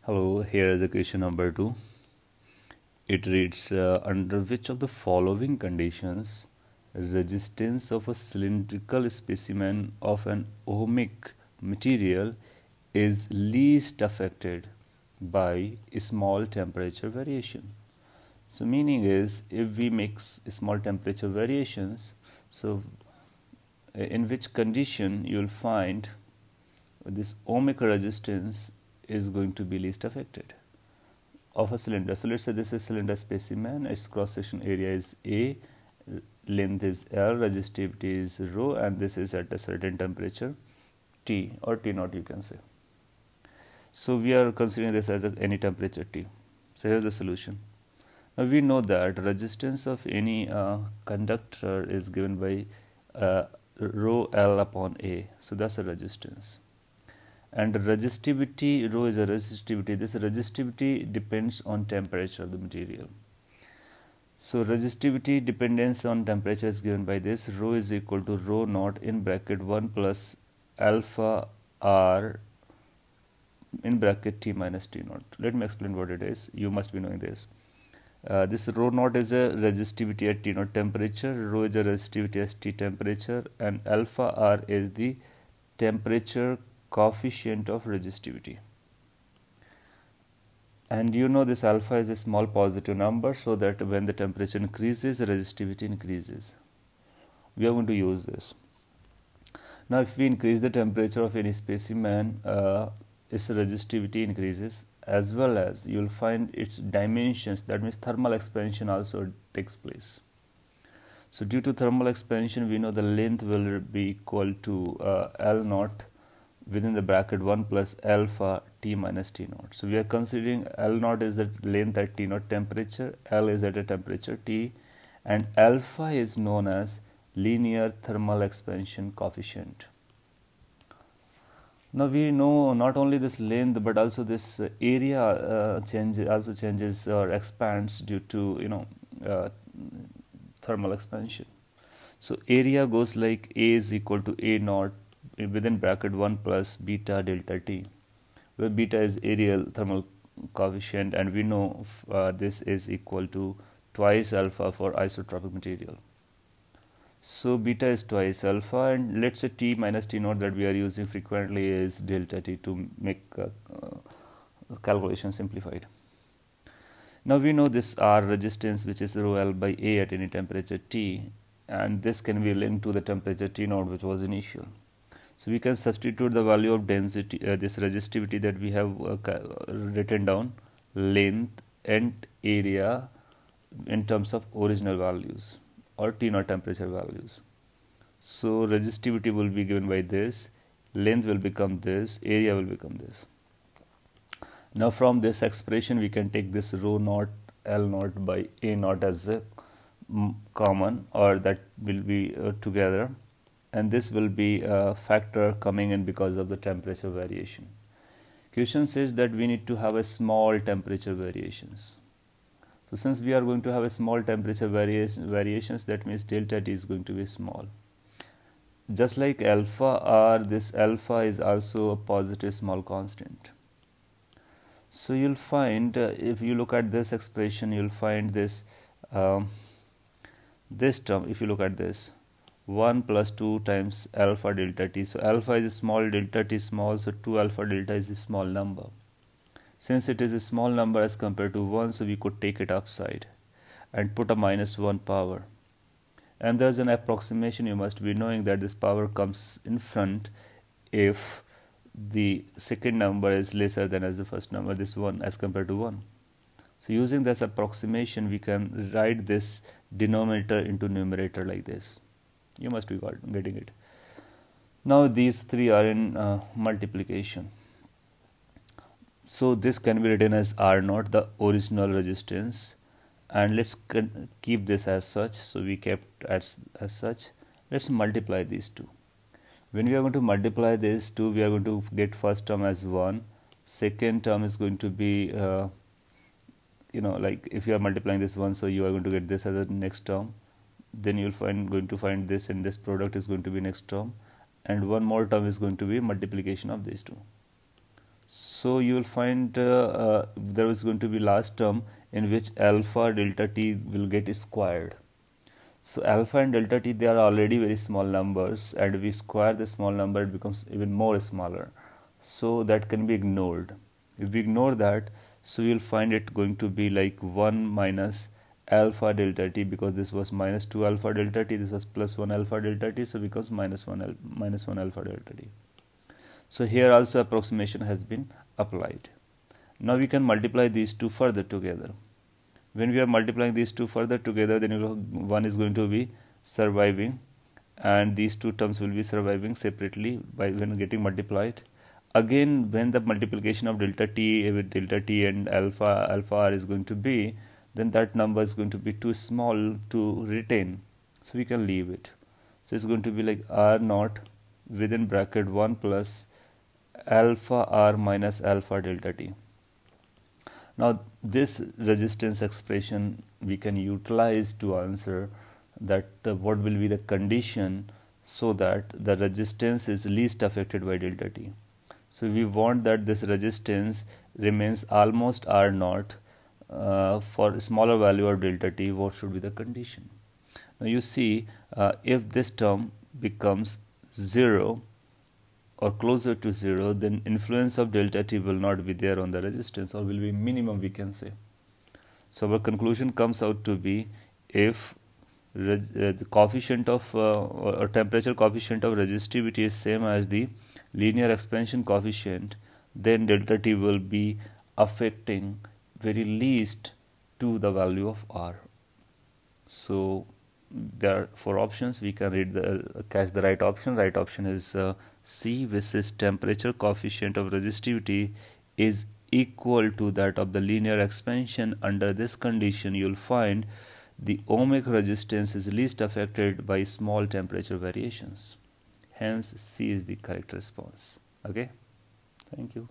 Hello, here is the question number 2. It reads, under which of the following conditions resistance of a cylindrical specimen of an ohmic material is least affected by small temperature variation? So meaning is, if we make small temperature variations, so in which condition you will find this ohmic resistance is going to be least affected of a cylinder. So let's say this is cylinder specimen, its cross section area is A, length is L, resistivity is rho, and this is at a certain temperature T or T naught you can say. So we are considering this as any temperature T. So here's the solution. Now we know that resistance of any conductor is given by rho L upon A. So that's a resistance. And resistivity, rho is a resistivity. This resistivity depends on temperature of the material. So resistivity dependence on temperature is given by this. Rho is equal to rho naught in bracket 1 plus alpha r in bracket T minus T naught. Let me explain what it is. You must be knowing this. This rho naught is a resistivity at T naught temperature, rho is a resistivity at T temperature, and alpha r is the temperature coefficient of resistivity. And you know this alpha is a small positive number, so that when the temperature increases, resistivity increases. We are going to use this. Now if we increase the temperature of any specimen, its resistivity increases, as well as you will find its dimensions, that means thermal expansion also takes place. So due to thermal expansion, we know the length will be equal to L naught within the bracket 1 plus alpha T minus T naught. So we are considering L naught is the length at T naught temperature, L is at a temperature T, and alpha is known as linear thermal expansion coefficient. Now we know not only this length but also this area changes or expands due to thermal expansion. So area goes like A is equal to A naught within bracket 1 plus beta delta T, where beta is areal thermal coefficient, and we know this is equal to twice alpha for isotropic material. So beta is twice alpha, and let's say T minus T naught that we are using frequently is delta T to make calculation simplified. Now we know this R resistance, which is rho L by A at any temperature T, and this can be linked to the temperature T naught which was initial. So we can substitute the value of density, this resistivity that we have written down, length and area in terms of original values or T naught temperature values. So resistivity will be given by this, length will become this, area will become this. Now from this expression we can take this rho naught L naught by A naught as a common, or that will be together, and this will be a factor coming in because of the temperature variation. Question says that we need to have a small temperature variations. So since we are going to have a small temperature variations, that means delta T is going to be small. Just like alpha R, this alpha is also a positive small constant. So you'll find if you look at this expression, you'll find this this term. If you look at this, 1 plus 2 times alpha delta T. So alpha is small, delta T small, so 2 alpha delta is a small number. Since it is a small number as compared to 1, so we could take it upside and put a minus 1 power. And there's an approximation you must be knowing that this power comes in front if the second number is lesser than as the first number, this 1 as compared to 1. So using this approximation, we can write this denominator into numerator like this. You must be getting it. Now these three are in multiplication. So this can be written as R naught, the original resistance, and let's keep this as such. So we kept as such. Let's multiply these two. When we are going to multiply these two, we are going to get first term as 1. Second term is going to be like if you are multiplying this 1, so you are going to get this as a next term. Then you'll going to find this, and this product is going to be next term, and one more term is going to be multiplication of these two. So you will find there is going to be last term in which alpha delta t will get squared. So alpha and delta t, they are already very small numbers, and we square the small number, it becomes even more smaller. So that can be ignored. If we ignore that, so you'll find it going to be like 1 minus alpha delta t, because this was minus 2 alpha delta t, this was plus 1 alpha delta t, so becomes minus 1 alpha delta t. So here also approximation has been applied. Now we can multiply these two further together. When we are multiplying these two further together, then one is going to be surviving, and these two terms will be surviving separately by when getting multiplied. Again, when the multiplication of delta t with delta t and alpha r is going to be, then that number is going to be too small to retain, so we can leave it. So it's going to be like r naught within bracket 1 plus alpha r minus alpha delta t. Now this resistance expression we can utilize to answer that what will be the condition so that the resistance is least affected by delta t. So we want that this resistance remains almost R naught for a smaller value of delta t. What should be the condition? Now you see, if this term becomes 0 or closer to 0, then influence of delta t will not be there on the resistance, or will be minimum, we can say. So our conclusion comes out to be, if the coefficient of or temperature coefficient of resistivity is same as the linear expansion coefficient, then delta t will be affecting very least to the value of R. So there are 4 options. We can read the catch the right option. Right option is C, which is temperature coefficient of resistivity is equal to that of the linear expansion. Under this condition, you'll find the ohmic resistance is least affected by small temperature variations. Hence, C is the correct response. Okay, thank you.